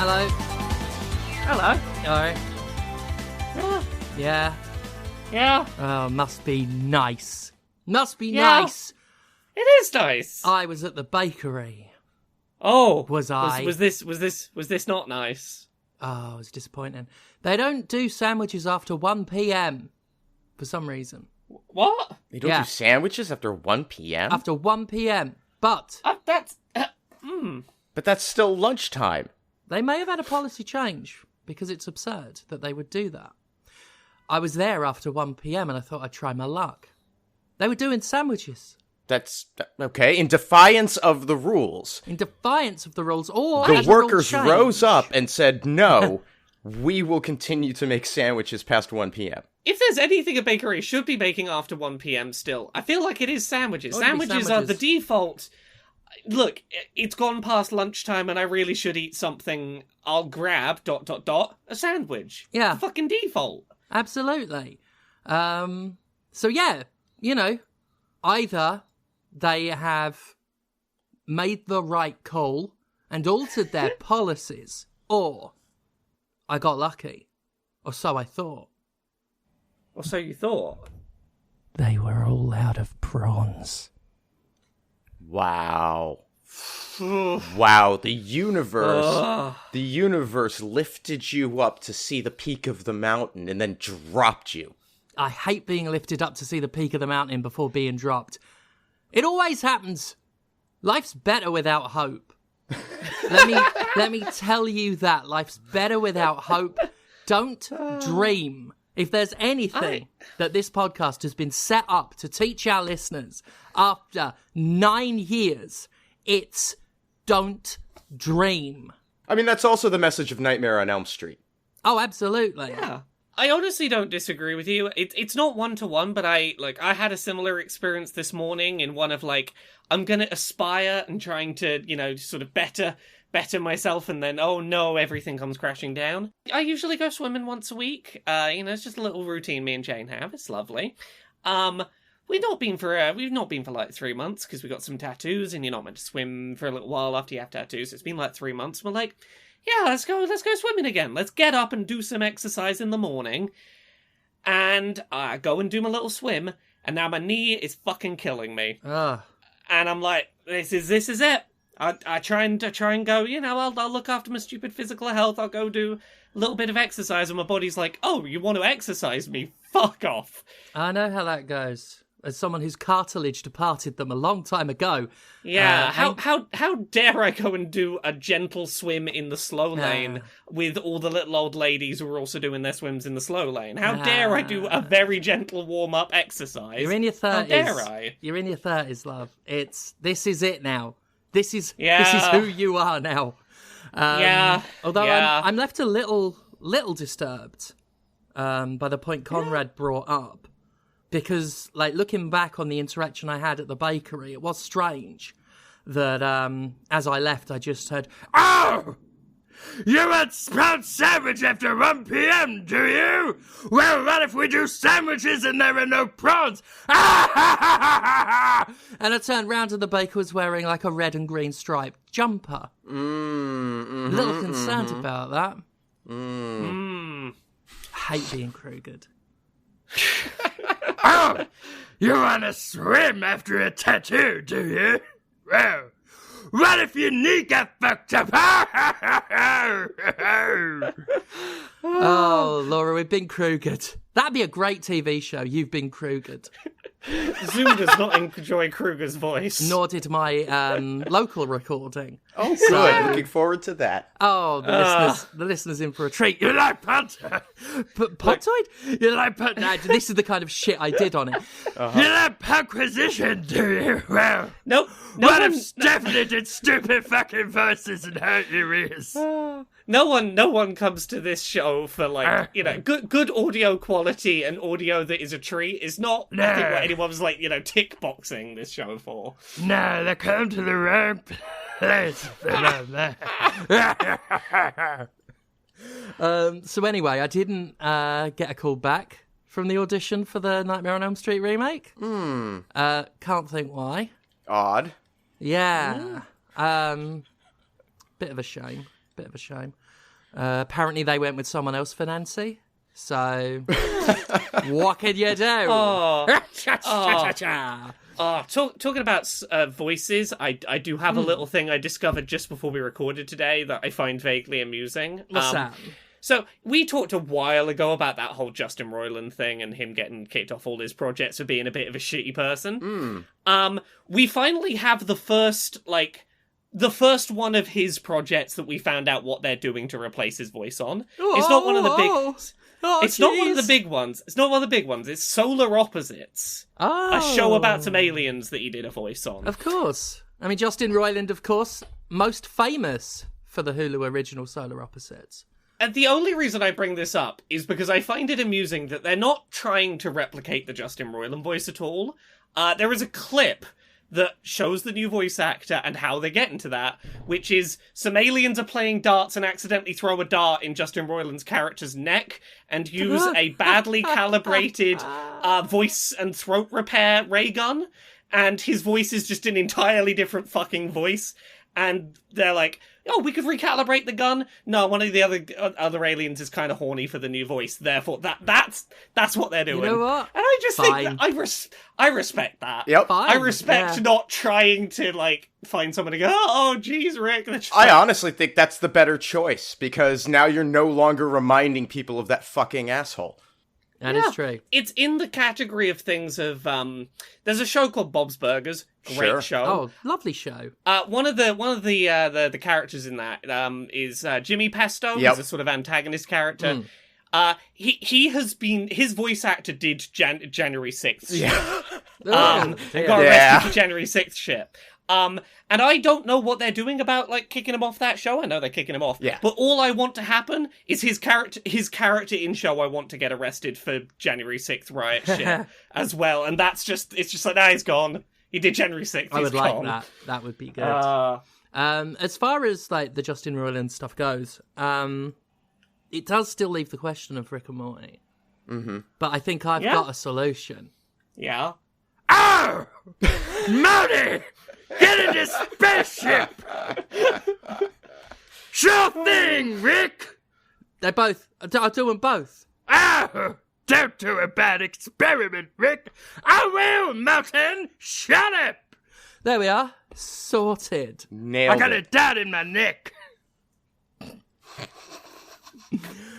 Hello. Hello. Alright. Yeah. Yeah. Oh, must be nice. Must be Yeah. nice. It is nice. I was at the bakery. Oh. Was I? Was this not nice? Oh, it was disappointing. They don't do sandwiches after 1 p.m. for some reason. What? They don't do sandwiches after 1 p.m.? After 1 p.m. But That's... But that's still lunchtime. they may have had a policy change because it's absurd that they would do that. I was there after 1 p.m. and I thought I'd try my luck. They were doing sandwiches. That's okay. In defiance of the rules, In defiance of the rules. Or the as a rule workers change. rose up and said, no, we will continue to make sandwiches past 1 p.m. If there's anything a bakery should be making after 1 p.m. still, I feel like it is sandwiches. It would be Sandwiches are the sandwiches. default. Look, it's gone past lunchtime and I really should eat something. I'll grab ... a sandwich. Yeah. The fucking default. Absolutely. So yeah, you know, either they have made the right call and altered their policies, or I got lucky, or so I thought. Or so you thought. They were all out of prawns. Wow. Wow, the universe lifted you up to see the peak of the mountain and then dropped you. I hate being lifted up to see the peak of the mountain before being dropped. It always happens. Life's better without hope. Let me tell you that. Life's better without hope. Don't dream. If there's anything that this podcast has been set up to teach our listeners after 9 years, it's don't dream. I mean, that's also the message of Nightmare on Elm Street. Oh, absolutely. Yeah. I honestly don't disagree with you. It's not one-to-one, but I had a similar experience this morning in one of, I'm gonna aspire and trying to, sort of better myself, and then, oh no, everything comes crashing down. I usually go swimming once a week. It's just a little routine me and Jane have. It's lovely. We've not been for 3 months because we got some tattoos, and you're not meant to swim for a little while after you have tattoos. It's been 3 months. We're like, yeah, let's go swimming again. Let's get up and do some exercise in the morning. And I go and do my little swim, and now my knee is fucking killing me. Ugh. And I'm like, this is it. I try and go, I'll look after my stupid physical health. I'll go do a little bit of exercise, and my body's like, oh, you want to exercise me? Fuck off. I know how that goes. As someone whose cartilage departed them a long time ago. Yeah, how dare I go and do a gentle swim in the slow lane with all the little old ladies who are also doing their swims in the slow lane? How dare I do a very gentle warm-up exercise? You're in your 30s. How dare I? You're in your 30s, love. This is it now. This is who you are now. Although I'm left a little disturbed by the point Conrad brought up. Because, looking back on the interaction I had at the bakery, it was strange that, as I left, I just heard, "Oh! You want sprout sandwich after 1 p.m., do you? Well, what if we do sandwiches and there are no prawns?" And I turned round and the baker was wearing, a red and green striped jumper. A little concerned about that. I hate being Krugered. "Oh, you want to swim after a tattoo, do you? Well, what if your knee got fucked up?" Oh, Laura, we've been Krugered. That'd be a great TV show. You've been Krugered. Zoom does not enjoy Kruger's voice. Nor did my local recording. Oh, good. Looking forward to that. Oh, the listeners in for a treat. You like Punter? Puntoid? You like Punter? No, this is the kind of shit I did on it. You like Podquisition, do you? Well, Nope. what if Stephanie did stupid fucking voices and hurt your ears? No one comes to this show for good audio quality and audio that is a treat. Is not I think what anyone was tick boxing this show for. No, they come to the wrong place. So anyway, I didn't get a call back from the audition for the Nightmare on Elm Street remake. Can't think why. Odd. Yeah. Bit of a shame. Apparently they went with someone else for Nancy. So, what can you do? Talking about voices, I do have a little thing I discovered just before we recorded today that I find vaguely amusing. What's that? So, we talked a while ago about that whole Justin Roiland thing and him getting kicked off all his projects for being a bit of a shitty person. We finally have the first one of his projects that we found out what they're doing to replace his voice on. It's not one of the big... It's not one of the big ones. It's Solar Opposites. A show about some aliens that he did a voice on. Of course. I mean, Justin Roiland, of course, most famous for the Hulu original Solar Opposites. And the only reason I bring this up is because I find it amusing that they're not trying to replicate the Justin Roiland voice at all. There is a clip that shows the new voice actor and how they get into that, which is some aliens are playing darts and accidentally throw a dart in Justin Roiland's character's neck and use a badly calibrated voice and throat repair ray gun, and his voice is just an entirely different fucking voice. And they're like, oh, we could recalibrate the gun. No, one of the other aliens is kind of horny for the new voice. Therefore, that's what they're doing. You know what? And I just think that I respect that. Yep. Fine. I respect not trying to find someone to go, oh, geez, Rick. I honestly think that's the better choice, because now you're no longer reminding people of that fucking asshole. That is true. It's in the category of things of there's a show called Bob's Burgers. Great show. Oh, lovely show. One of the characters in that is Jimmy Pesto. Yep. He's a sort of antagonist character. His voice actor did January 6th. Yeah. Got arrested for January 6th shit. And I don't know what they're doing about kicking him off that show. I know they're kicking him off. Yeah. But all I want to happen is his character in show I want to get arrested for January 6th riot shit as well. And it's just he's gone. He did January 6th. I would gone. like that. That would be good. As far as the Justin Roiland stuff goes, it does still leave the question of Rick and Morty. Mm-hmm. But I think I've got a solution. Yeah. Oh! Morty! Get in this spaceship! Sure thing, Rick! I'll do them both. Oh! Don't do a bad experiment, Rick! I will, Mountain! Shut up! There we are. Sorted. Nailed I got it. a dot in my neck.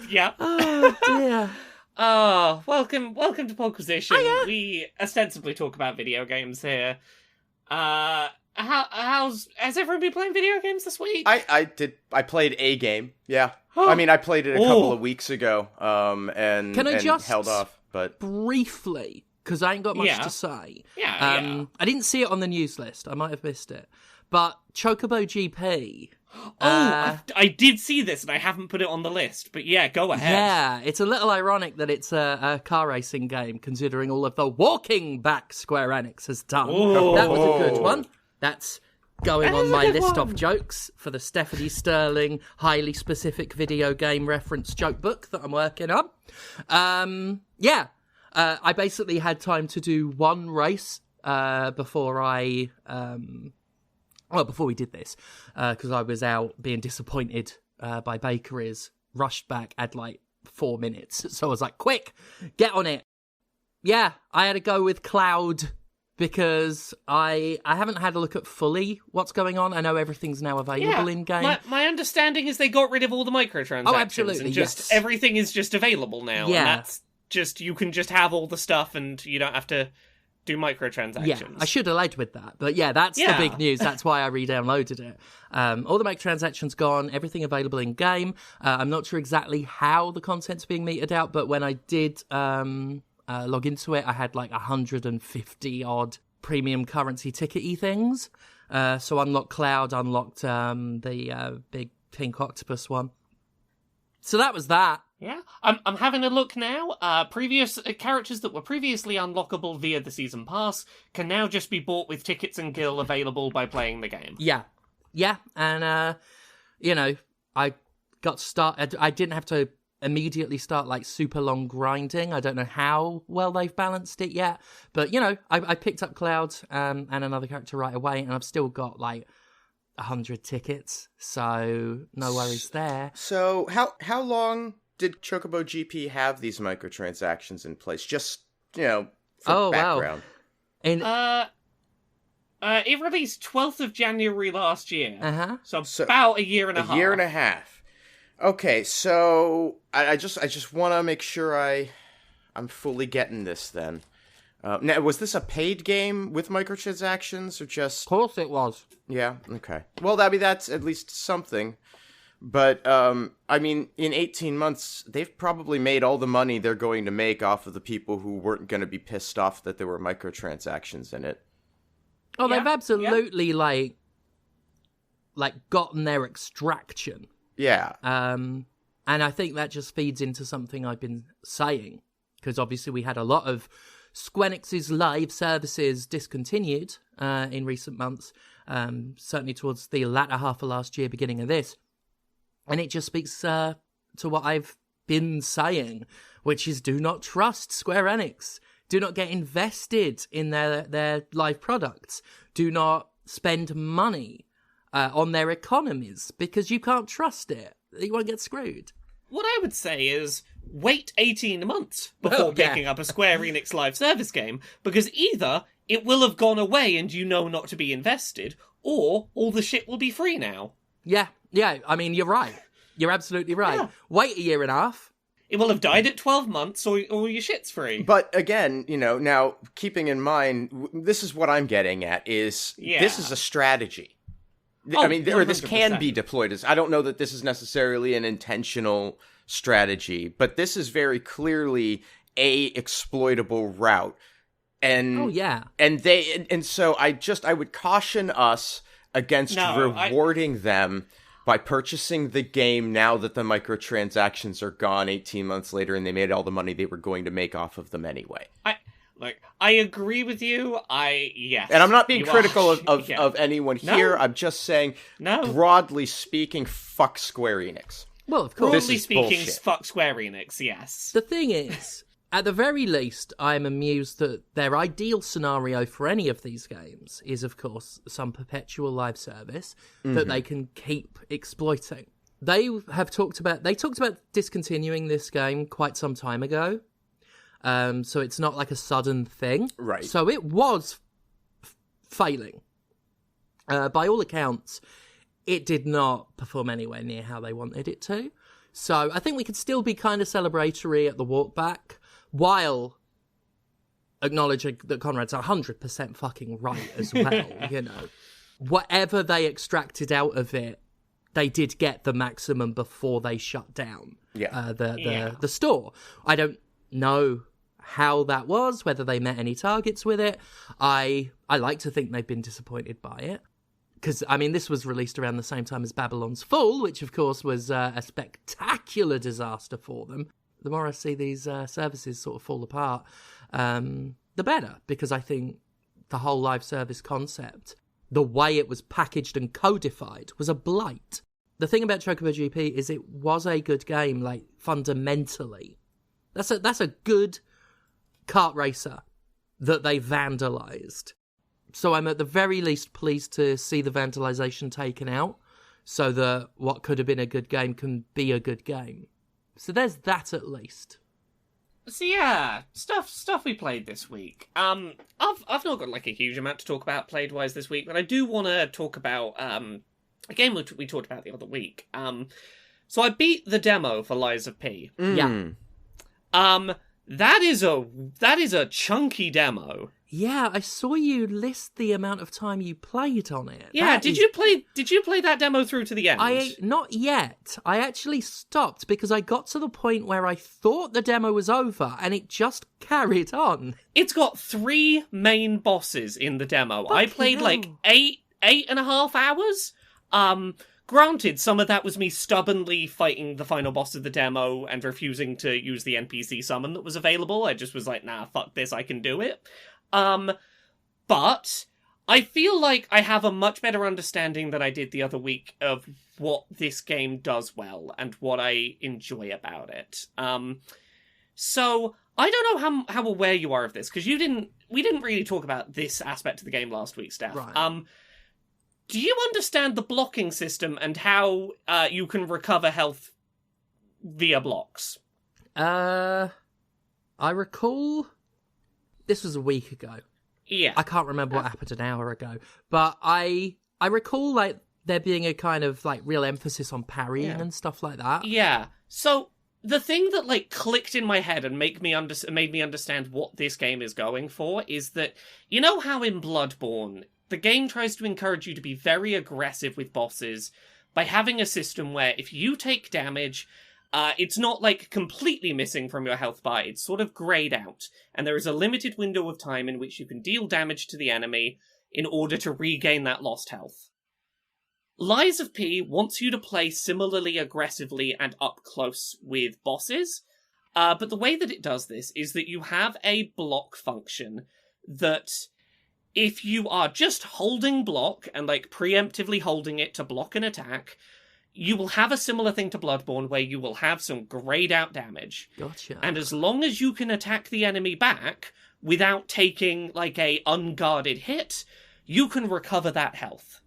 Yeah. Oh, dear. Oh, welcome to Podquisition. Hiya. We ostensibly talk about video games here. Has everyone been playing video games this week? I played a game. Yeah. I mean, I played it a couple of weeks ago. And just held off, but briefly, because I ain't got much to say. Yeah. I didn't see it on the news list. I might have missed it. But Chocobo GP. I did see this and I haven't put it on the list, but yeah, go ahead. Yeah, it's a little ironic that it's a car racing game, considering all of the walking back Square Enix has done. Ooh. That was a good one. That's going on my list of jokes for the Stephanie Sterling highly specific video game reference joke book that I'm working on. I basically had time to do one race before we did this, because I was out being disappointed by bakeries, rushed back, had 4 minutes. So I was like, quick, get on it. Yeah, I had to go with Cloud because I haven't had a look at fully what's going on. I know everything's now available in-game. My understanding is they got rid of all the microtransactions. Oh, absolutely, and yes. Everything is just available now. Yeah. And that's just, you can just have all the stuff and you don't have to do microtransactions. Yeah, I should have led with that. But yeah, that's the big news. That's why I re-downloaded it. All the microtransactions gone, everything available in-game. I'm not sure exactly how the content's being meted out, but when I did log into it, I had 150-odd premium currency ticket-y things. So unlocked Cloud, unlocked the big pink octopus one. So that was that. Yeah, I'm having a look now. Previous characters that were previously unlockable via the season pass can now just be bought with tickets and gil available by playing the game. Yeah, and I got started. I didn't have to immediately start super long grinding. I don't know how well they've balanced it yet, but I picked up Cloud and another character right away, and I've still got 100 tickets, so no worries there. So how long did Chocobo GP have these microtransactions in place? Just, for background. Wow. It released 12th of January last year. Uh-huh. So about a year and a half. A year and a half. Okay, so I just want to make sure I'm fully getting this then. Now, was this a paid game with microtransactions or just... Of course it was. Yeah, okay. Well, that's at least something. But, in 18 months, they've probably made all the money they're going to make off of the people who weren't going to be pissed off that there were microtransactions in it. Oh, they've absolutely, like gotten their extraction. Yeah. And I think that just feeds into something I've been saying. Because obviously we had a lot of Squenix's live services discontinued in recent months. Certainly towards the latter half of last year, beginning of this. And it just speaks to what I've been saying, which is do not trust Square Enix. Do not get invested in their live products. Do not spend money on their economies because you can't trust it. You won't get screwed. What I would say is wait 18 months before picking up a Square Enix live service game, because either it will have gone away and you know not to be invested, or all the shit will be free now. Yeah, I mean, you're right. You're absolutely right. Yeah. Wait a year and a half. It will have died at 12 months, or your shit's free. But again, now, keeping in mind, this is what I'm getting at, is this is a strategy. This can be deployed as... I don't know that this is necessarily an intentional strategy, but this is very clearly a exploitable route. And, and so I would caution us against rewarding them by purchasing the game now that the microtransactions are gone 18 months later and they made all the money they were going to make off of them anyway. I agree with you. Yes. And I'm not being critical of anyone here. I'm just saying, broadly speaking, fuck Square Enix. Well, of course. Broadly speaking, fuck Square Enix, yes. The thing is, at the very least, I'm amused that their ideal scenario for any of these games is, of course, some perpetual live service that they can keep exploiting. They talked about discontinuing this game quite some time ago. So it's not like a sudden thing. Right. So it was failing. By all accounts, it did not perform anywhere near how they wanted it to. So I think we could still be kind of celebratory at the walk back, while acknowledging that Conrad's 100% fucking right as well. Whatever they extracted out of it, they did get the maximum before they shut down the store. I don't know how that was, whether they met any targets with it. I like to think they've been disappointed by it. Because, this was released around the same time as Babylon's Fall, which, of course, was a spectacular disaster for them. The more I see these services sort of fall apart, the better. Because I think the whole live service concept, the way it was packaged and codified, was a blight. The thing about Chocobo GP is it was a good game, fundamentally. That's a good kart racer that they vandalized. So I'm at the very least pleased to see the vandalization taken out so that what could have been a good game can be a good game. So there's that at least. So yeah, stuff we played this week. I've not got a huge amount to talk about played wise this week, but I do want to talk about a game which we talked about the other week. So I beat the demo for Lies of P. Yeah. That is a chunky demo. Yeah, I saw you list the amount of time you played on it. Yeah, did you play that demo through to the end? Not yet. I actually stopped because I got to the point where I thought the demo was over and it just carried on. It's got 3 main bosses in the demo. I played 8.5 hours. Granted, some of that was me stubbornly fighting the final boss of the demo and refusing to use the NPC summon that was available. I just was like, nah, fuck this, I can do it. But I feel like I have a much better understanding than I did the other week of what this game does well and what I enjoy about it. So I don't know how aware you are of this, because we didn't really talk about this aspect of the game last week, Steph. Right. Do you understand the blocking system and how you can recover health via blocks? I recall... This was a week ago. Yeah. I can't remember what happened an hour ago. But I recall, like, there being a kind of, like, real emphasis on parrying and stuff like that. Yeah. So, the thing that, like, clicked in my head and made me understand what this game is going for is that, you know how in Bloodborne, the game tries to encourage you to be very aggressive with bosses by having a system where if you take damage... it's not, like, completely missing from your health bar, it's sort of greyed out, and there is a limited window of time in which you can deal damage to the enemy in order to regain that lost health. Lies of P wants you to play similarly aggressively and up close with bosses, but the way that it does this is that you have a block function that, if you are just holding block, and, like, preemptively holding it to block an attack... you will have a similar thing to Bloodborne where you will have some grayed out damage. Gotcha. And as long as you can attack the enemy back without taking, like, a unguarded hit, you can recover that health.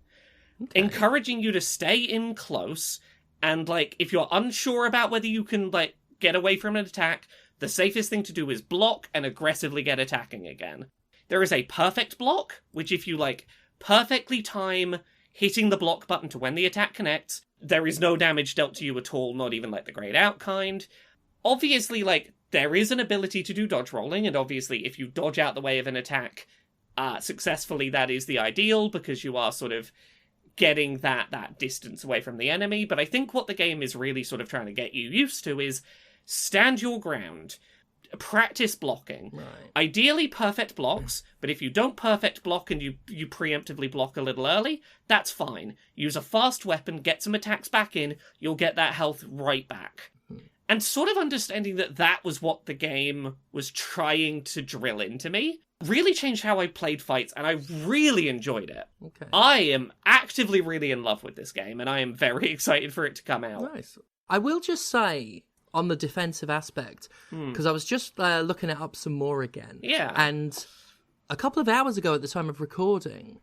Okay. Encouraging you to stay in close, and, like, if you're unsure about whether you can, like, get away from an attack, the safest thing to do is block and aggressively get attacking again. There is a perfect block, which if you, like, perfectly time hitting the block button to when the attack connects, there is no damage dealt to you at all, not even, like, the grayed out kind. Obviously, like, there is an ability to do dodge rolling, and obviously if you dodge out the way of an attack successfully, that is the ideal, because you are sort of getting that distance away from the enemy. But I think what the game is really sort of trying to get you used to is stand your ground. Practice blocking. Right. Ideally perfect blocks, but if you don't perfect block and you preemptively block a little early, that's fine. Use a fast weapon, get some attacks back in, you'll get that health right back. And sort of understanding that was what the game was trying to drill into me really changed how I played fights, and I really enjoyed it. Okay. I am actively really in love with this game, and I am very excited for it to come out. Nice. I will just say, on the defensive aspect, because I was just looking it up some more again. Yeah. And a couple of hours ago at the time of recording,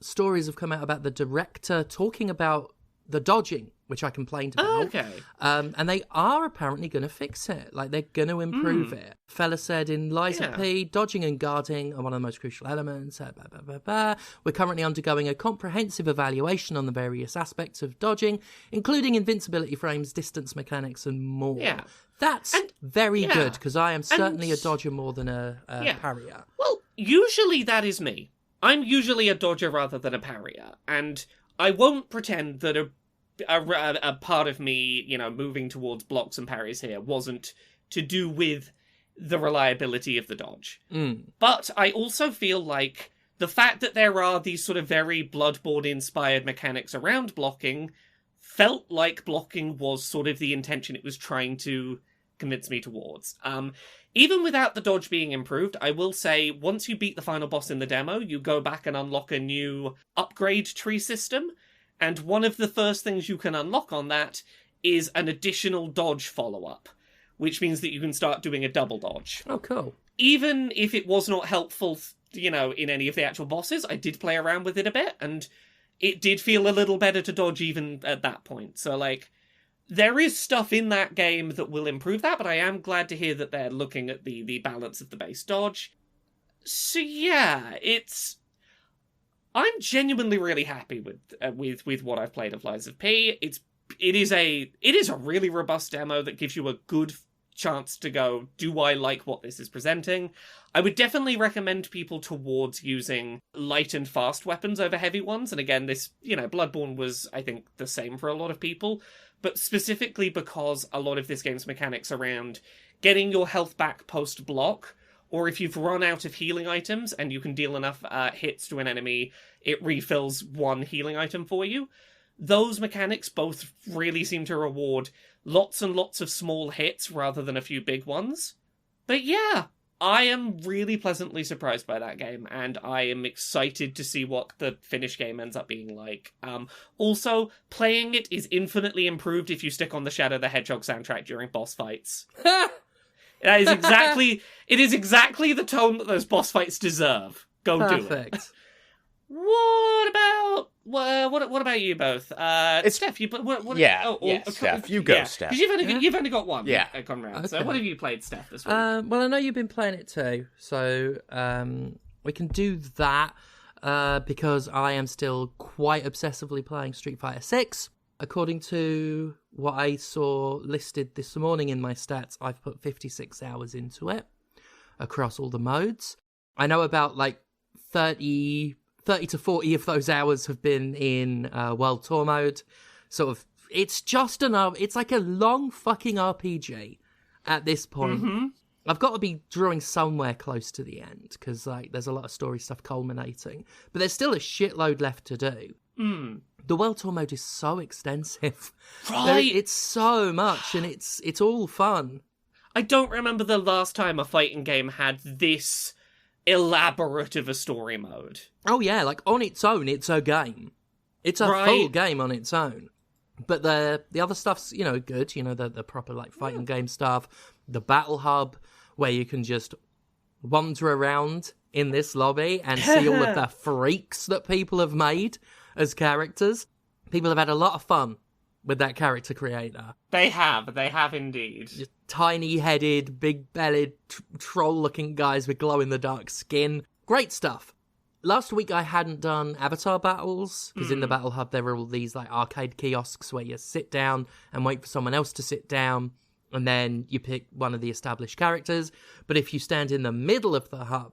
stories have come out about the director talking about the dodging, which I complained about. Oh, okay. And they are apparently going to fix it. Like, they're going to improve it. Fella said in Lies of P, dodging and guarding are one of the most crucial elements. We're currently undergoing a comprehensive evaluation on the various aspects of dodging, including invincibility frames, distance mechanics, and more. Yeah. That's very good, because I am certainly a dodger more than a parrier. Well, usually that is me. I'm usually a dodger rather than a parrier, and I won't pretend that a part of me, you know, moving towards blocks and parries here wasn't to do with the reliability of the dodge. But I also feel like the fact that there are these sort of very Bloodborne-inspired mechanics around blocking felt like blocking was sort of the intention it was trying to convince me towards. Even without the dodge being improved, I will say, once you beat the final boss in the demo, you go back and unlock a new upgrade tree system, and one of the first things you can unlock on that is an additional dodge follow-up, which means that you can start doing a double dodge. Oh, cool. Even if it was not helpful, you know, in any of the actual bosses, I did play around with it a bit, and it did feel a little better to dodge even at that point. So, like, there is stuff in that game that will improve that, but I am glad to hear that they're looking at the balance of the base dodge. So yeah, I'm genuinely really happy with what I've played of Lies of P. It is a really robust demo that gives you a good chance to go, do I like what this is presenting? I would definitely recommend people towards using light and fast weapons over heavy ones. And again, this, you know, Bloodborne was, I think, the same for a lot of people, but specifically because a lot of this game's mechanics around getting your health back post-block, or if you've run out of healing items and you can deal enough hits to an enemy, it refills one healing item for you. Those mechanics both really seem to reward lots and lots of small hits rather than a few big ones. But yeah, I am really pleasantly surprised by that game, and I am excited to see what the finished game ends up being like. Also, playing it is infinitely improved if you stick on the Shadow the Hedgehog soundtrack during boss fights. It is exactly the tone that those boss fights deserve. Go do it. Perfect. What about What about you both? Steph, you what? Steph, you go, Steph. Because you've only got one. Yeah, Conrad. Okay. So what have you played, Steph, this week? Well, I know you've been playing it too, so we can do that because I am still quite obsessively playing Street Fighter 6. According to what I saw listed this morning in my stats, I've put 56 hours into it across all the modes. I know about like 30 to 40 of those hours have been in World Tour mode. Sort of, it's just it's like a long fucking RPG at this point. Mm-hmm. I've got to be drawing somewhere close to the end because like there's a lot of story stuff culminating, but there's still a shitload left to do. The World Tour mode is so extensive. Right. It's so much and it's all fun. I don't remember the last time a fighting game had this elaborate of a story mode. Oh yeah, like on its own, it's a game. It's a full game on its own. But the other stuff's, good. The proper like fighting game stuff. The battle hub where you can just wander around in this lobby and see all of the freaks that people have made as characters. People have had a lot of fun with that character creator. They have indeed. Just tiny-headed, big-bellied, troll-looking guys with glow-in-the-dark skin. Great stuff. Last week I hadn't done avatar battles, because in the Battle Hub there were all these like arcade kiosks where you sit down and wait for someone else to sit down, and then you pick one of the established characters. But if you stand in the middle of the hub,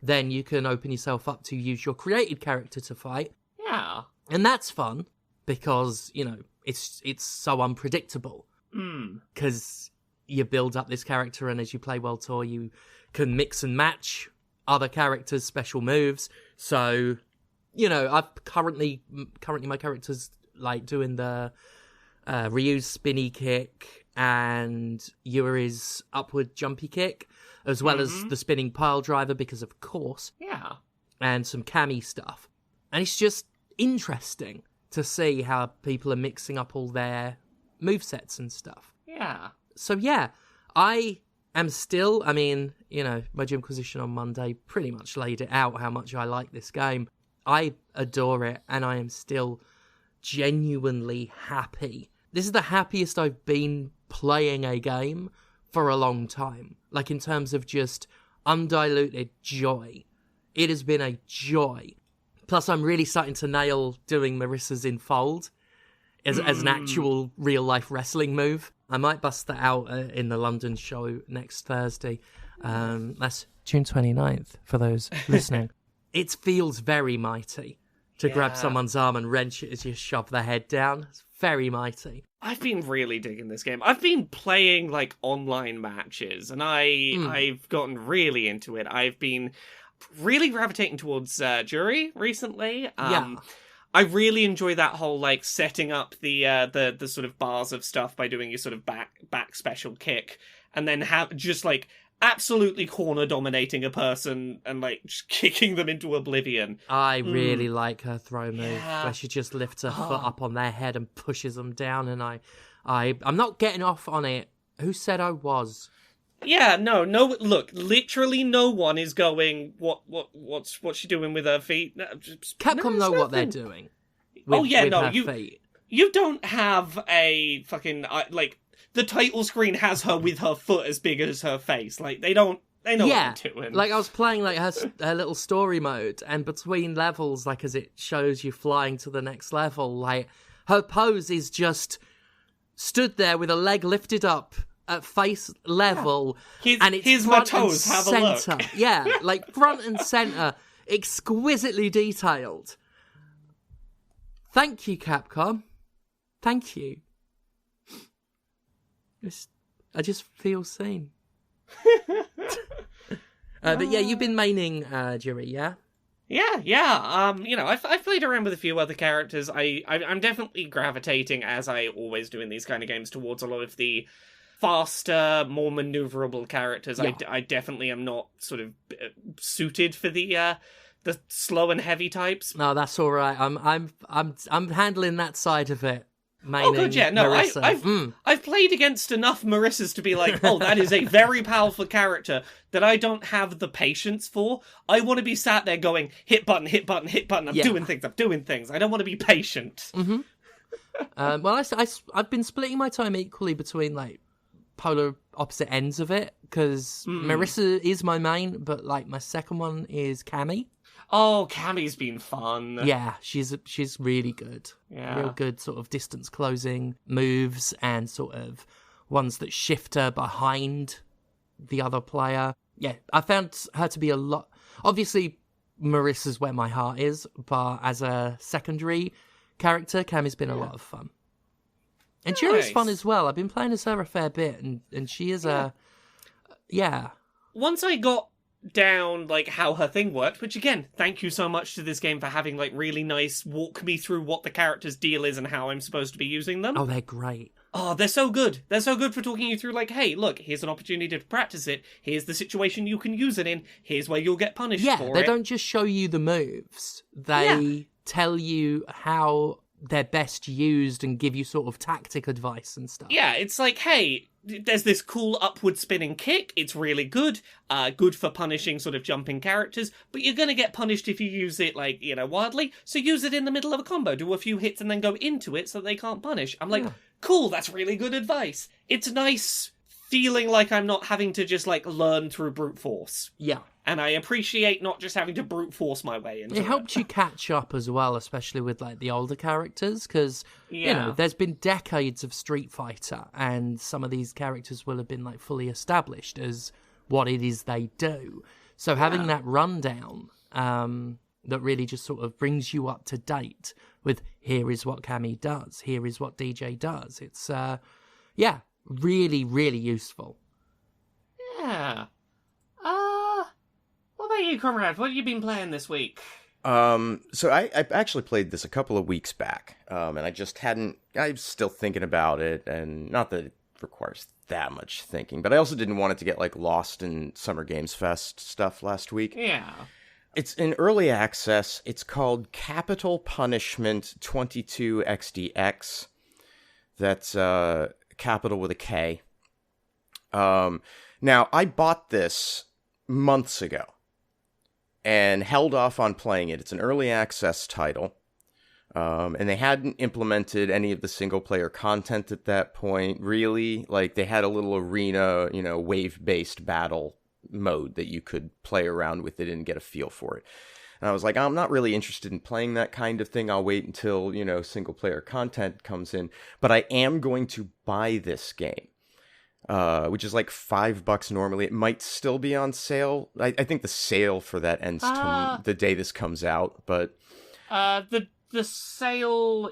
then you can open yourself up to use your created character to fight. Yeah. And that's fun, because, it's so unpredictable. Because you build up this character, and as you play World Tour, you can mix and match other characters' special moves. So, I've currently my character's like doing the Ryu's spinny kick and Yuri's upward jumpy kick, as well as the spinning pile driver, because of course. Yeah. And some Kami stuff. And it's just interesting to see how people are mixing up all their movesets and stuff. Yeah. So yeah, I am still, my Jimquisition on Monday pretty much laid it out how much I like this game. I adore it, and I am still genuinely happy. This is the happiest I've been playing a game for a long time. Like, in terms of just undiluted joy. It has been a joy. Plus, I'm really starting to nail doing Marissa's in Fold as an actual real-life wrestling move. I might bust that out in the London show next Thursday. That's June 29th, for those listening. It feels very mighty to grab someone's arm and wrench it as you shove their head down. It's very mighty. I've been really digging this game. I've been playing, like, online matches, and I've gotten really into it. I've been really gravitating towards Jury recently. I really enjoy that whole, like, setting up the sort of bars of stuff by doing your sort of back special kick, and then have just, like, absolutely corner dominating a person and, like, just kicking them into oblivion. I really like her throw move, where she just lifts her foot up on their head and pushes them down, and I'm not getting off on it. Who said I was? Yeah, no, look, literally no one is going, what's she doing with her feet? Capcom know what they're doing. With her feet. You don't have a fucking, the title screen has her with her foot as big as her face. Like, they know what they're doing. Like, I was playing, like, her little story mode, and between levels, like, as it shows you flying to the next level, like, her pose is just stood there with a leg lifted up at face level, and it's here's front my toes, and have center. a look. Yeah, like front and center, exquisitely detailed. Thank you, Capcom. Thank you. I just feel seen. But yeah, you've been maining Jury, yeah? Yeah. I've played around with a few other characters. I'm definitely gravitating, as I always do in these kind of games, towards a lot of the faster, more maneuverable characters. Yeah. I definitely am not sort of suited for the slow and heavy types. No, that's all right. I'm handling that side of it. maining good, yeah. No, Marissa. I've played against enough Marissas to be like, oh, that is a very powerful character that I don't have the patience for. I want to be sat there going, hit button, hit button, hit button. I'm doing things. I don't want to be patient. Mm-hmm. Well, I've been splitting my time equally between like polar opposite ends of it, because Marissa is my main, but like my second one is Cammy. Oh, Cammy's been fun. Yeah, she's really good. Yeah. Real good sort of distance closing moves and sort of ones that shift her behind the other player. Yeah, I found her to be a lot... Obviously, Marissa's where my heart is, but as a secondary character, Cammy's been a lot of fun. And Juri's fun as well. I've been playing as her a fair bit, and she is a... Yeah. Once I got down like how her thing worked, which again, thank you so much to this game for having like really nice walk me through what the character's deal is and how I'm supposed to be using them. Oh, they're great. Oh, they're so good. They're so good for talking you through like, hey, look, here's an opportunity to practice it. Here's the situation you can use it in. Here's where you'll get punished for it. Yeah, they don't just show you the moves. They tell you how they're best used and give you sort of tactic advice and stuff. Yeah, it's like, hey, there's this cool upward spinning kick. It's really good. Good for punishing sort of jumping characters, but you're going to get punished if you use it, like, you know, wildly. So use it in the middle of a combo. Do a few hits and then go into it so they can't punish. I'm like, cool, that's really good advice. It's nice feeling like I'm not having to just, like, learn through brute force. Yeah. And I appreciate not just having to brute force my way into it. It helped you catch up as well, especially with like the older characters, because you know there's been decades of Street Fighter, and some of these characters will have been like fully established as what it is they do. So having that rundown that really just sort of brings you up to date with here is what Cammy does, here is what DJ does. It's really, really useful. Yeah. What about you, Comrade? What have you been playing this week? So I actually played this a couple of weeks back, and I'm still thinking about it, and not that it requires that much thinking, but I also didn't want it to get, like, lost in Summer Games Fest stuff last week. Yeah. It's in early access. It's called Kapital Punishment 22XDX. That's, capital with a K. Now, I bought this months ago and held off on playing it. It's an early access title, and they hadn't implemented any of the single-player content at that point, really. Like, they had a little arena, you know, wave-based battle mode that you could play around with it and get a feel for it. And I was like, I'm not really interested in playing that kind of thing. I'll wait until, you know, single-player content comes in. But I am going to buy this game. Which is like $5 normally. It might still be on sale. I think the sale for that ends the day this comes out, but the sale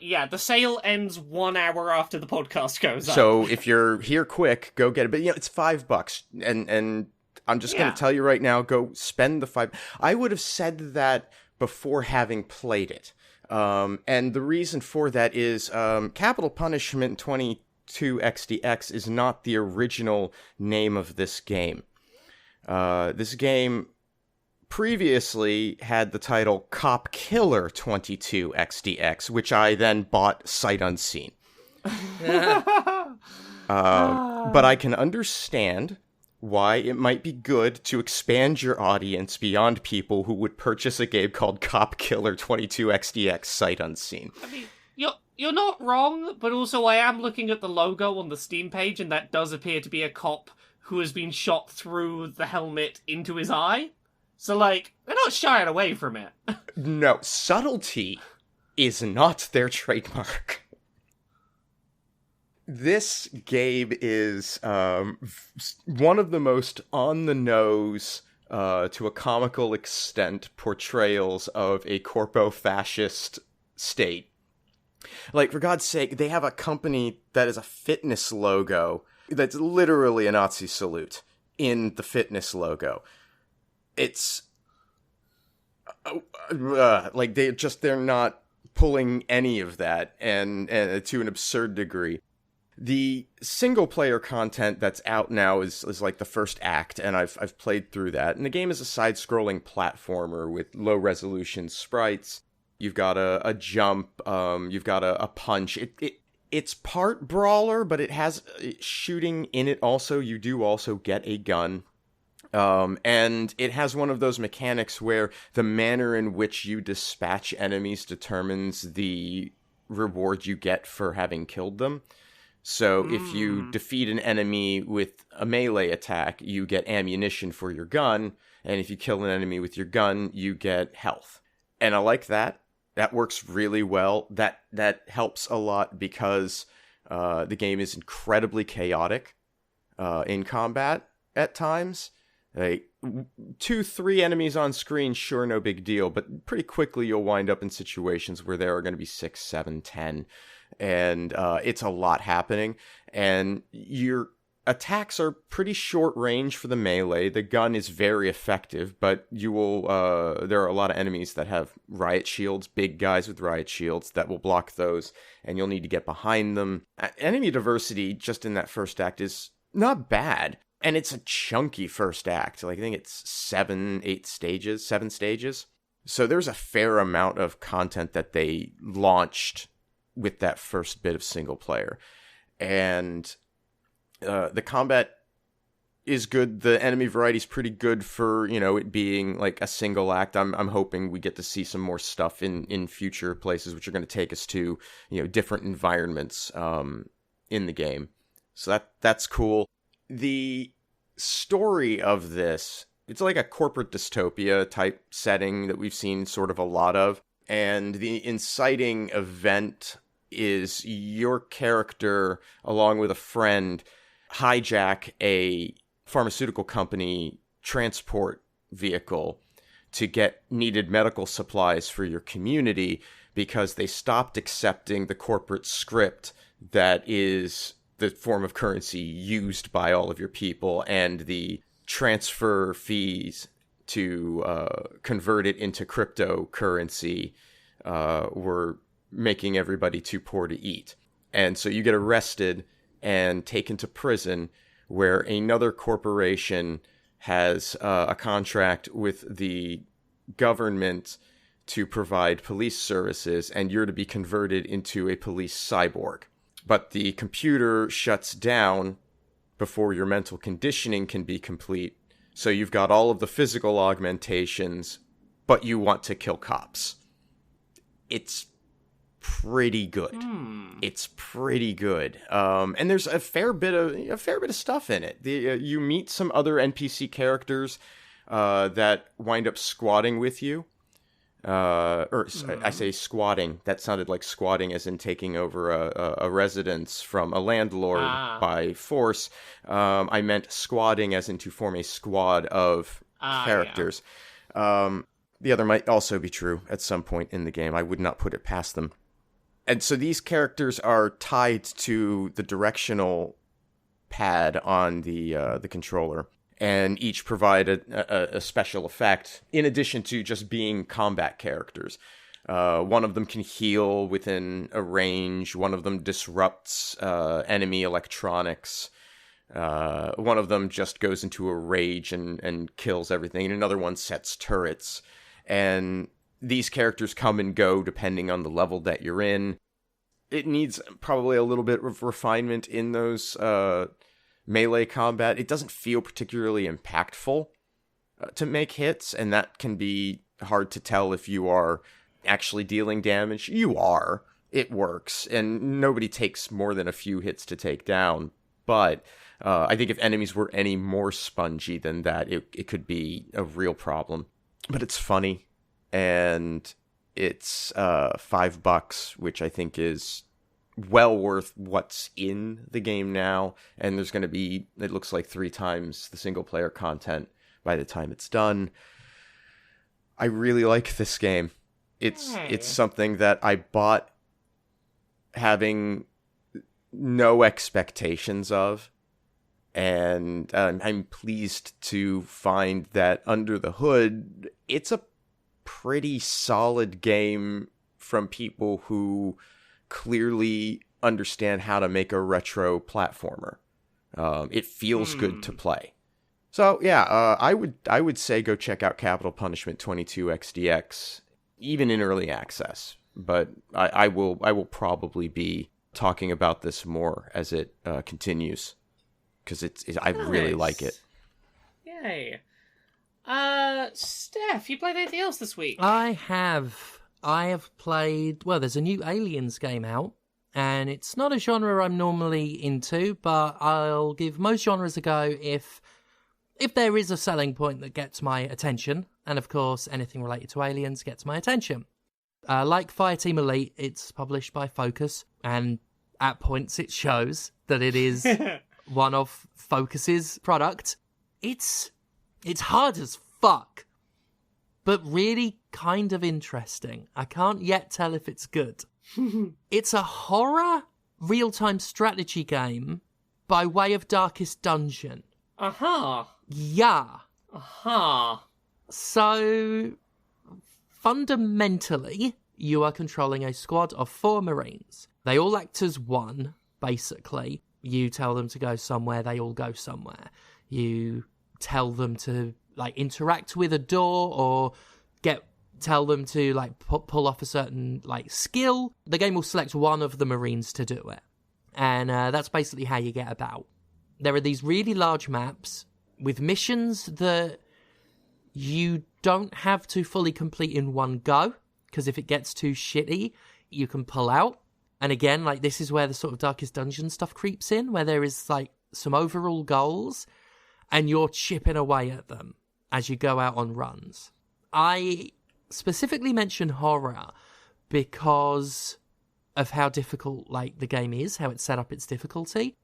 ends 1 hour after the podcast goes up. So if you're here quick, go get it. But you know, it's $5, and I'm just going to tell you right now, go spend the $5. I would have said that before having played it, and the reason for that is Kapital Punishment 22XDX is not the original name of this game. This game previously had the title Cop Killer 22XDX, which I then bought sight unseen. But I can understand why it might be good to expand your audience beyond people who would purchase a game called Cop Killer 22XDX sight unseen. I mean, You're not wrong, but also I am looking at the logo on the Steam page, and that does appear to be a cop who has been shot through the helmet into his eye. So, like, they're not shying away from it. No, subtlety is not their trademark. This game is one of the most on-the-nose, to a comical extent, portrayals of a corpo-fascist state. Like, for God's sake, they have a company that is a fitness logo that's literally a Nazi salute in the fitness logo. It's like they're not pulling any of that, and to an absurd degree. The single player content that's out now is like the first act, and I've played through that. And the game is a side scrolling platformer with low resolution sprites. You've got a jump, you've got a punch. It's part brawler, but it has shooting in it also. You do also get a gun. And it has one of those mechanics where the manner in which you dispatch enemies determines the reward you get for having killed them. So if you defeat an enemy with a melee attack, you get ammunition for your gun. And if you kill an enemy with your gun, you get health. And I like that. That works really well. That helps a lot because the game is incredibly chaotic in combat at times. 2-3 enemies on screen, sure, no big deal, but pretty quickly you'll wind up in situations where there are going to be 6, 7, 10, and it's a lot happening, and your attacks are pretty short range for the melee. The gun is very effective, but you will there are a lot of enemies that have riot shields, big guys with riot shields that will block those, and you'll need to get behind them. Enemy diversity just in that first act is not bad. And it's a chunky first act. Like, I think it's 7 stages. So there's a fair amount of content that they launched with that first bit of single player. And the combat is good. The enemy variety is pretty good for, it being like a single act. I'm hoping we get to see some more stuff in future places, which are going to take us to, different environments in the game. So that's cool. The story of this, it's like a corporate dystopia type setting that we've seen sort of a lot of. And the inciting event is your character, along with a friend, hijack a pharmaceutical company transport vehicle to get needed medical supplies for your community because they stopped accepting the corporate script that is the form of currency used by all of your people, and the transfer fees to convert it into cryptocurrency were making everybody too poor to eat. And so you get arrested and taken to prison where another corporation has a contract with the government to provide police services, and you're to be converted into a police cyborg. But the computer shuts down before your mental conditioning can be complete. So you've got all of the physical augmentations, but you want to kill cops. It's pretty good. It's pretty good. And there's a fair bit of stuff in it. You meet some other NPC characters that wind up squatting with you. I say squatting. That sounded like squatting as in taking over a residence from a landlord by force. I meant squatting as in to form a squad of characters. Yeah. The other might also be true at some point in the game. I would not put it past them. And so these characters are tied to the directional pad on the controller. And each provide a special effect, in addition to just being combat characters. One of them can heal within a range. One of them disrupts enemy electronics. One of them just goes into a rage and kills everything. And another one sets turrets. And these characters come and go depending on the level that you're in. It needs probably a little bit of refinement in those melee combat. It doesn't feel particularly impactful to make hits, and that can be hard to tell if you are actually dealing damage. You are. It works, and nobody takes more than a few hits to take down. But I think if enemies were any more spongy than that, it could be a real problem. But it's funny, and it's $5, which I think is well worth what's in the game now, and there's going to be, it looks like 3 times the single player content by the time it's done. I really like this game. It's something that I bought having no expectations of, and I'm pleased to find that under the hood, it's a pretty solid game from people who clearly understand how to make a retro platformer. It feels good to play. So yeah, I would say go check out Kapital Punishment 22 XDX, even in early access. But I will probably be talking about this more as it continues, because I really like it. Yay. Steph, you played anything else this week? I have played, well, there's a new Aliens game out, and it's not a genre I'm normally into, but I'll give most genres a go if there is a selling point that gets my attention, and of course anything related to aliens gets my attention. Like Fireteam Elite, it's published by Focus, and at points it shows that it is one of Focus's product. It's hard as fuck, but really kind of interesting. I can't yet tell if it's good. It's a horror real-time strategy game by way of Darkest Dungeon. Uh-huh. Yeah. Uh-huh. So, fundamentally, you are controlling a squad of 4 Marines. They all act as one, basically. You tell them to go somewhere, they all go somewhere. You tell them to interact with a door or tell them to pull off a certain skill. The game will select one of the Marines to do it, and that's basically how you get about. There are these really large maps with missions that you don't have to fully complete in one go, because if it gets too shitty, you can pull out. And again, this is where the sort of Darkest Dungeon stuff creeps in, where there is some overall goals, and you're chipping away at them as you go out on runs. I specifically mention horror because of how difficult the game is, how it's set up its difficulty.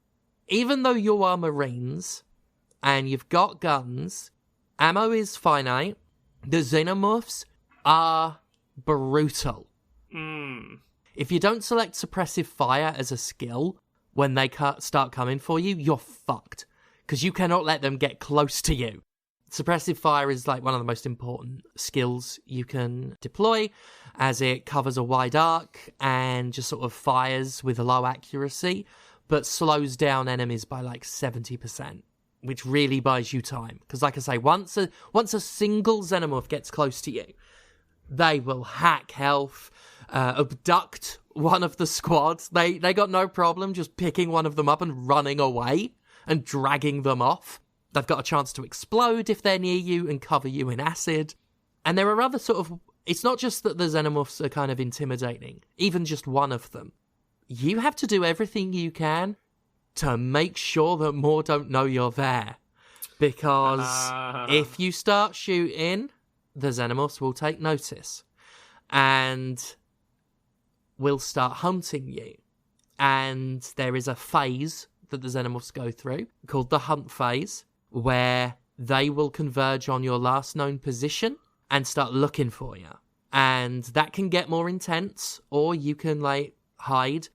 Even though you are Marines and you've got guns, ammo is finite, the xenomorphs are brutal. If you don't select suppressive fire as a skill when they start coming for you, you're fucked, because you cannot let them get close to you. Suppressive fire is one of the most important skills you can deploy, as it covers a wide arc and just sort of fires with a low accuracy, but slows down enemies by 70%, which really buys you time. Because like I say, once a single xenomorph gets close to you, they will hack health, abduct one of the squads. They got no problem just picking one of them up and running away and dragging them off. They've got a chance to explode if they're near you and cover you in acid. And there are other sort of... It's not just that the xenomorphs are kind of intimidating, even just one of them. You have to do everything you can to make sure that more don't know you're there. Because if you start shooting, the xenomorphs will take notice and will start hunting you. And there is a phase that the xenomorphs go through called the hunt phase, where they will converge on your last known position and start looking for you. And that can get more intense, or you can hide.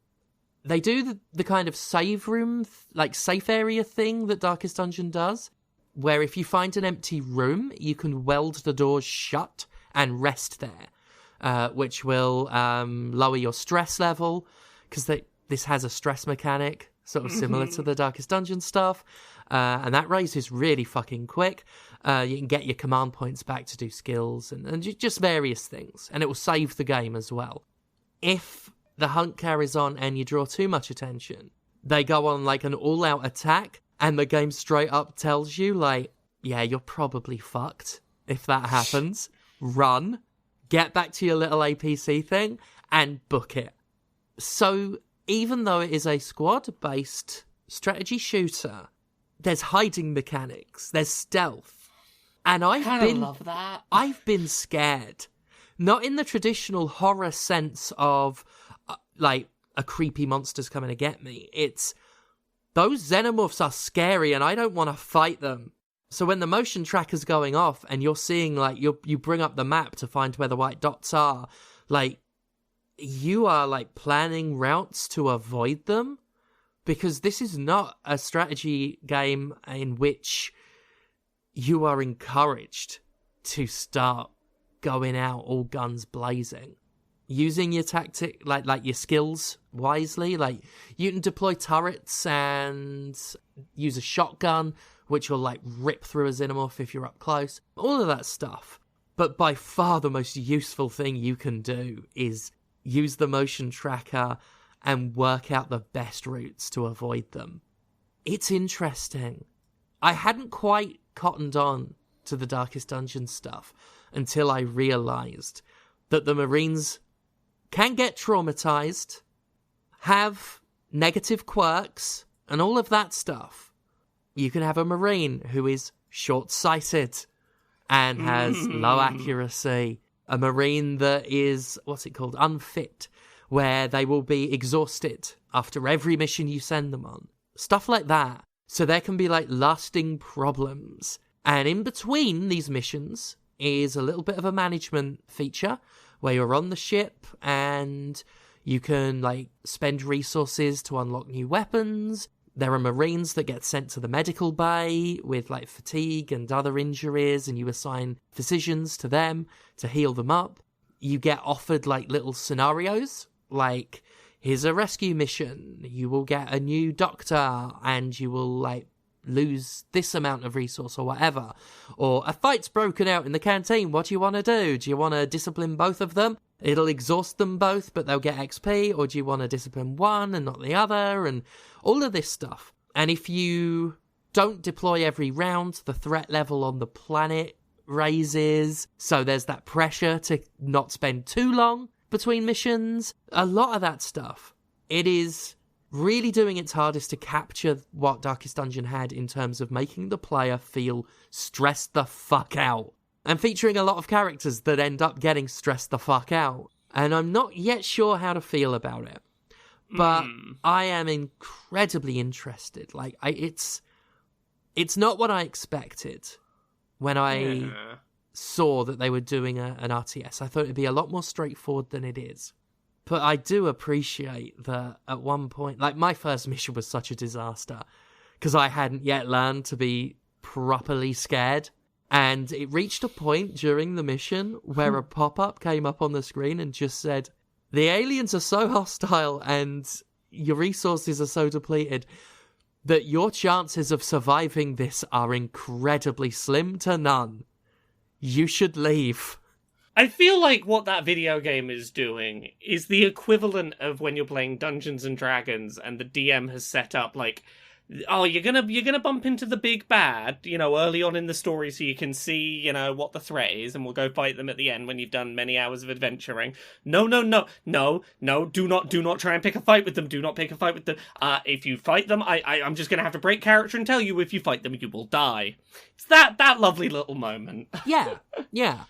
They do the kind of save room, safe area thing that Darkest Dungeon does, where if you find an empty room, you can weld the doors shut and rest there, which will lower your stress level, because this has a stress mechanic, sort of similar to the Darkest Dungeon stuff, and that raises really fucking quick. You can get your command points back to do skills and just various things, and it will save the game as well. If the hunt carries on and you draw too much attention, they go on an all-out attack, and the game straight up tells you, yeah, you're probably fucked if that happens. Run, get back to your little APC thing, and book it. So even though it is a squad-based strategy shooter, there's hiding mechanics, there's stealth. And I love that. I've been scared. Not in the traditional horror sense of, a creepy monster's coming to get me. It's, those xenomorphs are scary and I don't want to fight them. So when the motion tracker's going off and you're seeing, you bring up the map to find where the white dots are, you are, planning routes to avoid them. Because this is not a strategy game in which you are encouraged to start going out all guns blazing. Using your tactic, your skills wisely. You can deploy turrets and use a shotgun, which will, rip through a xenomorph if you're up close. All of that stuff. But by far the most useful thing you can do is use the motion tracker and work out the best routes to avoid them. It's interesting. I hadn't quite cottoned on to the Darkest Dungeon stuff until I realised that the Marines can get traumatised, have negative quirks, and all of that stuff. You can have a Marine who is short-sighted and has low accuracy. A Marine that is, unfit, where they will be exhausted after every mission you send them on. Stuff like that. So there can be, lasting problems. And in between these missions is a little bit of a management feature where you're on the ship and you can, spend resources to unlock new weapons. There are Marines that get sent to the medical bay with, fatigue and other injuries, and you assign physicians to them to heal them up. You get offered, little scenarios, here's a rescue mission. You will get a new doctor, and you will, lose this amount of resource or whatever. Or a fight's broken out in the canteen. What do you want to do? Do you want to discipline both of them? It'll exhaust them both, but they'll get XP. Or do you want to discipline one and not the other? And all of this stuff. And if you don't deploy every round, the threat level on the planet raises. So there's that pressure to not spend too long between missions. A lot of that stuff. It is really doing its hardest to capture what Darkest Dungeon had in terms of making the player feel stressed the fuck out. And featuring a lot of characters that end up getting stressed the fuck out. And I'm not yet sure how to feel about it. But I am incredibly interested. It's not what I expected when I saw that they were doing an RTS. I thought it'd be a lot more straightforward than it is. But I do appreciate that at one point, my first mission was such a disaster because I hadn't yet learned to be properly scared. And it reached a point during the mission where a pop-up came up on the screen and just said, the aliens are so hostile and your resources are so depleted that your chances of surviving this are incredibly slim to none. You should leave. I feel like what that video game is doing is the equivalent of when you're playing Dungeons and Dragons and the DM has set up you're gonna bump into the big bad, early on in the story so you can see, what the threat is, and we'll go fight them at the end when you've done many hours of adventuring. No, do not try and pick a fight with them. Do not pick a fight with them. If you fight them, I'm just gonna have to break character and tell you if you fight them, you will die. It's that lovely little moment. Yeah.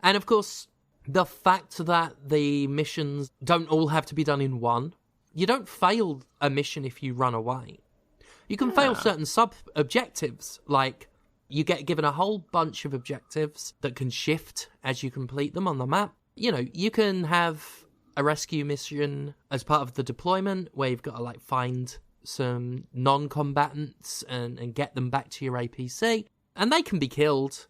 And of course, the fact that the missions don't all have to be done in one. You don't fail a mission if you run away. You can fail certain sub-objectives, you get given a whole bunch of objectives that can shift as you complete them on the map. You can have a rescue mission as part of the deployment where you've got to, find some non-combatants and get them back to your APC. And they can be killed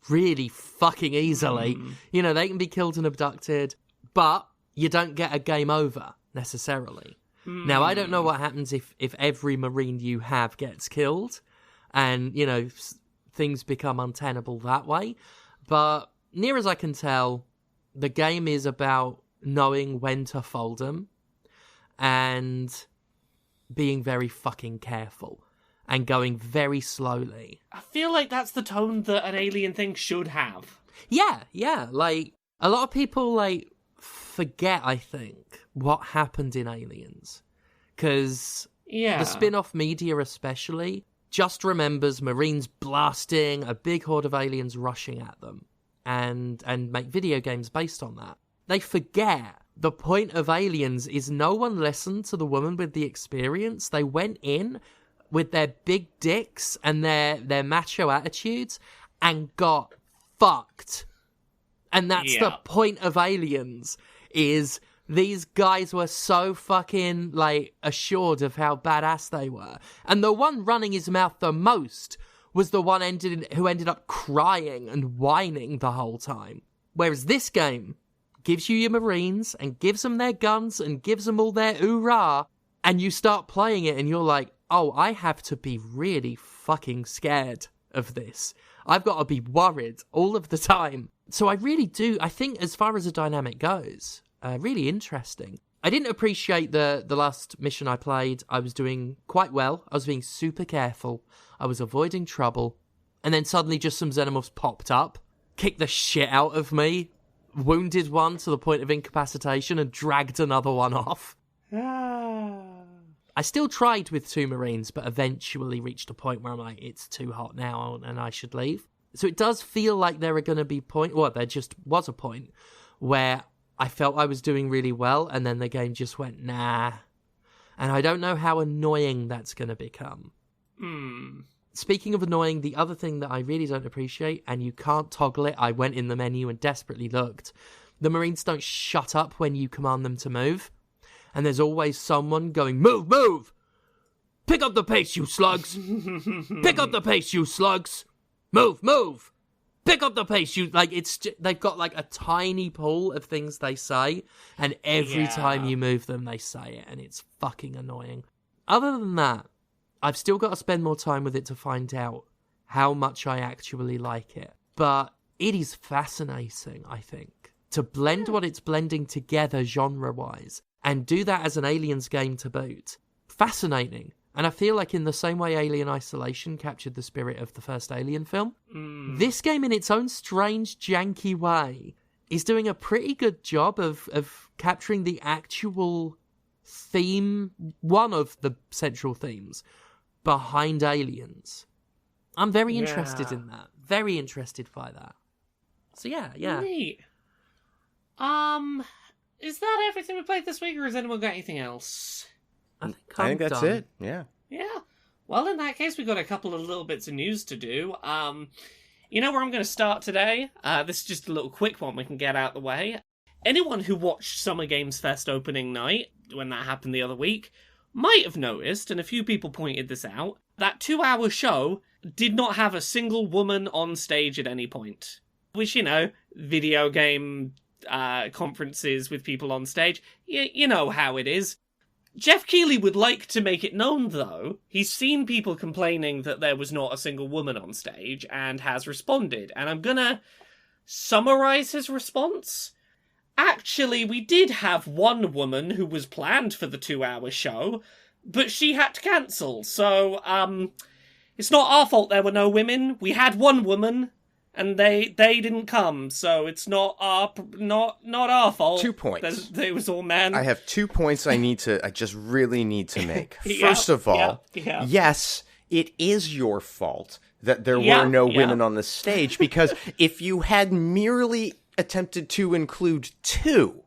really fucking easily. They can be killed and abducted, but you don't get a game over, necessarily. Now, I don't know what happens if every Marine you have gets killed and, things become untenable that way. But near as I can tell, the game is about knowing when to fold them and being very fucking careful and going very slowly. I feel like that's the tone that an Alien thing should have. Yeah. A lot of people, forget, I think, what happened in Aliens. Because the spin-off media especially just remembers Marines blasting a big horde of aliens rushing at them and make video games based on that. They forget the point of Aliens is no one listened to the woman with the experience. They went in with their big dicks and their macho attitudes and got fucked. And that's the point of Aliens, is these guys were so fucking, assured of how badass they were. And the one running his mouth the most was the one who ended up crying and whining the whole time. Whereas this game gives you your Marines and gives them their guns and gives them all their oorah, and you start playing it and you're like, oh, I have to be really fucking scared of this. I've got to be worried all of the time. So I really do, I think as far as the dynamic goes, really interesting. I didn't appreciate the last mission I played. I was doing quite well. I was being super careful. I was avoiding trouble. And then suddenly just some xenomorphs popped up, kicked the shit out of me, wounded one to the point of incapacitation, and dragged another one off. I still tried with 2 Marines, but eventually reached a point where I'm like, it's too hot now and I should leave. So it does feel like there are going to be there just was a point where I felt I was doing really well, and then the game just went, nah. And I don't know how annoying that's going to become. Speaking of annoying, the other thing that I really don't appreciate, and you can't toggle it, I went in the menu and desperately looked, the Marines don't shut up when you command them to move. And there's always someone going, move, move! Pick up the pace, you slugs! Pick up the pace, you slugs! Move, move! Pick up the pace, you... Like, they've got, like, a tiny pool of things they say, and every time you move them, they say it, and it's fucking annoying. Other than that, I've still got to spend more time with it to find out how much I actually like it. But it is fascinating, I think, to blend what it's blending together genre-wise, and do that as an Aliens game to boot. Fascinating. And I feel like in the same way Alien Isolation captured the spirit of the first Alien film, this game in its own strange, janky way is doing a pretty good job of capturing the actual theme, one of the central themes, behind Aliens. I'm very interested in that. Very interested by that. So yeah. Neat. Is that everything we played this week, or has anyone got anything else? I think that's done. it, yeah. Yeah. Well, in that case, we've got a couple of little bits of news to do. You know where I'm going to start today? This is just a little quick one we can get out the way. Anyone who watched Summer Games Fest opening night, when that happened the other week, might have noticed, and a few people pointed this out, that 2-hour show did not have a single woman on stage at any point. Which, video game conferences with people on stage, you know how it is. Geoff Keighly would like to make it known, though. He's seen people complaining that there was not a single woman on stage, and has responded. And I'm gonna summarize his response. Actually, we did have one woman who was planned for the 2-hour show, but she had to cancel, so, it's not our fault there were no women. We had one woman, and they didn't come, so it's not our fault. 2 points. It was all men. I have 2 points I just really need to make. First of all, yes, it is your fault that there were no women on the stage, because if you had merely attempted to include 2,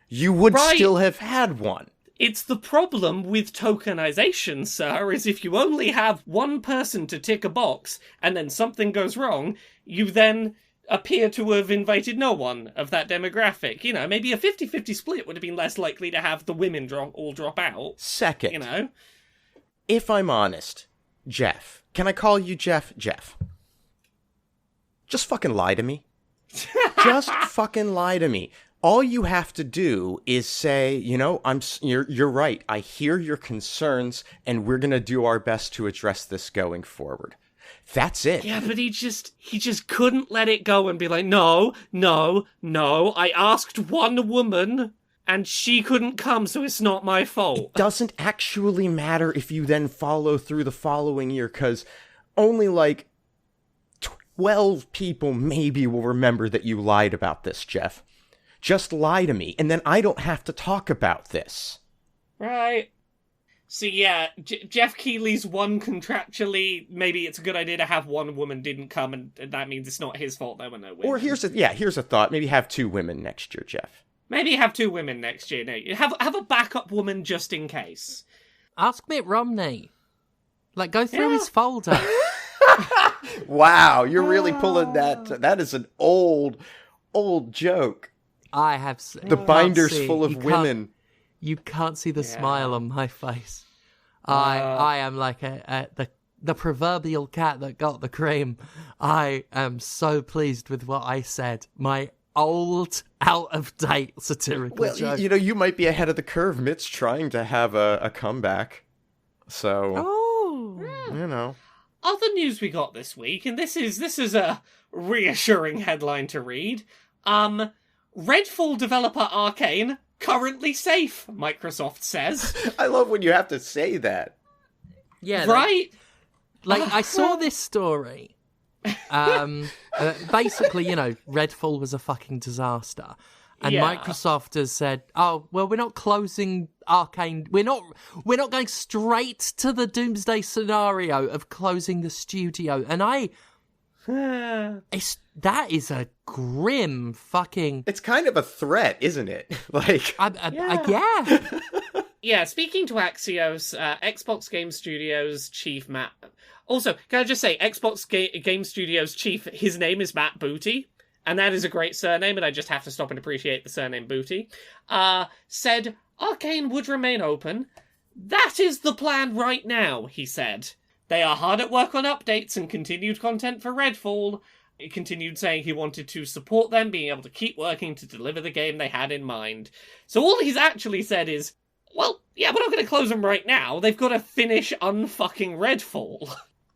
you would still have had one. It's the problem with tokenization, sir, is if you only have one person to tick a box, and then something goes wrong, you then appear to have invited no one of that demographic. Maybe a 50-50 split would have been less likely to have the women all drop out. Second, if I'm honest, Jeff, can I call you Jeff? Jeff. Just fucking lie to me. Just fucking lie to me. All you have to do is say, you're right. I hear your concerns, and we're going to do our best to address this going forward. That's it. Yeah, but he just couldn't let it go and be like, no, I asked one woman, and she couldn't come, so it's not my fault. It doesn't actually matter if you then follow through the following year, because only 12 people maybe will remember that you lied about this, Jeff. Just lie to me, and then I don't have to talk about this. Right. So yeah, Geoff Keighley's one contractually, maybe it's a good idea to have one woman didn't come, and that means it's not his fault there were no women. Or here's a thought. Maybe have 2 women next year, Jeff. Maybe have 2 women next year. No, have a backup woman just in case. Ask Mitt Romney. Go through his folder. Wow, you're really pulling that. That is an old joke. I have the binder's full of women. You can't see the smile on my face. I am like the proverbial cat that got the cream. I am so pleased with what I said. My old, out-of-date satirical joke. You might be ahead of the curve. Mitt's trying to have a comeback. So, Other news we got this week, and this is a reassuring headline to read. Redfall developer Arkane currently safe, Microsoft says. I love when you have to say that. Yeah. Right? I saw this story. Basically, Redfall was a fucking disaster. And Microsoft has said, "Oh, well, we're not closing Arkane. We're not going straight to the doomsday scenario of closing the studio." And that is a grim fucking. It's kind of a threat, isn't it? Yeah. Yeah. Speaking to Axios, Xbox Game Studios chief Matt. Also, can I just say, Xbox Game Studios chief, his name is Matt Booty. And that is a great surname, and I just have to stop and appreciate the surname Booty, said Arkane would remain open. That is the plan right now, he said. They are hard at work on updates and continued content for Redfall. He continued saying he wanted to support them, being able to keep working to deliver the game they had in mind. So all he's actually said is, well, yeah, we're not going to close them right now. They've got to finish unfucking Redfall.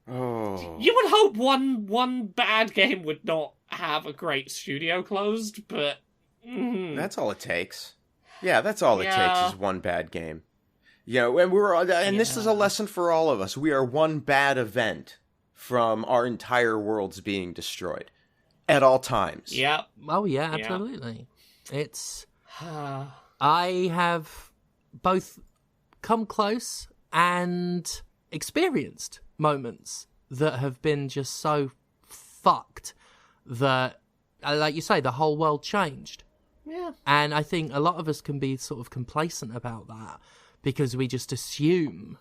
Oh. You would hope one bad game would not have a great studio closed, but that's all it takes. Yeah, that's all it takes is one bad game. And this is a lesson for all of us. We are one bad event from our entire worlds being destroyed at all times. Yeah. Oh yeah, absolutely. It's I have both come close and experienced moments that have been just so fucked that, like you say, the whole world changed. Yeah. And I think a lot of us can be sort of complacent about that because we just assume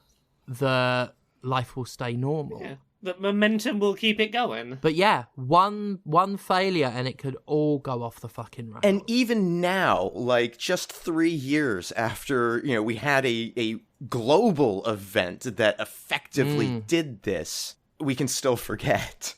that life will stay normal. Yeah. That momentum will keep it going. But yeah, one failure and it could all go off the fucking rails. And even now, just 3 years after, we had a global event that effectively did this, we can still forget.